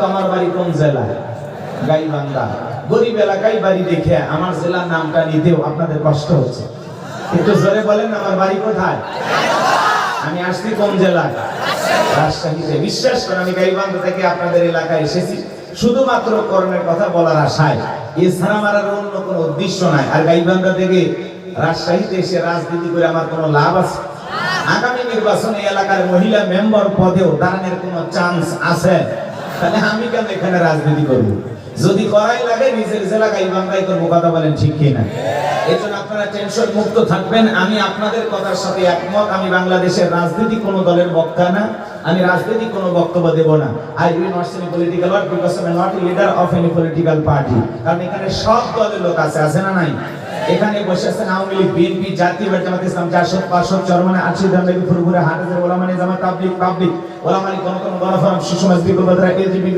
আমার বাড়ি কোন জেলায়? গাইবান্ধা। গরিব এলাকায় বাড়ি দেখে আমার জেলার নামটা নিতেও আপনাদের কষ্ট হচ্ছে। একটু জোরে বলেন, আমার বাড়ি কোথায়? আমি আসছি কোন জেলায়? রাজশাহীতে। বিশ্বাস করেন, আমি গাইবান্ধা থেকে আপনাদের এলাকায় এসেছি শুধুমাত্র করণের কথা বলার আশায়, এছাড়া আমার আর অন্য কোনো উদ্দেশ্য নাই। আর গাইবান্ধা থেকে রাজশাহীতে এসে রাজনীতি করে আমার কোনো লাভ আছে? আগামী নির্বাচনে এলাকার মহিলা মেম্বার পদেও দাঁড়ানোর কোনো চান্স আছে? তাহলে আমি কেন এখানে রাজনীতি করবো? যদি করাই লাগে নিজের জেলা গাইবান্ধায় করবো। কথা বলেন ঠিক কিনা? এই জন্য আপনারা টেনশন মুক্ত থাকবেন। আমি আপনাদের কথার সাথে একমত। আমি বাংলাদেশের রাজনীতি কোনো দলের বক্তা না, আমি রাজনীতি কোনো বক্তব্য দেব না। I will not say political word because I am not a leader of any political party. কারণ এখানে সব দলের লোক আছে না নাই? এখানে বসে আছেন আওয়ামী লীগ, বিএনপি, জাতীয় জামাত ইসলাম, জাসদ, পাসদ, চরমনে, আরশিদ, ফুরফুরে, হাটাজার, ওলামানি জামাত, তাবলিগ, পাবলিক, ওলামানি, কোন গণফোরাম, সুসমাজ, বিপ্লব, এলজিবি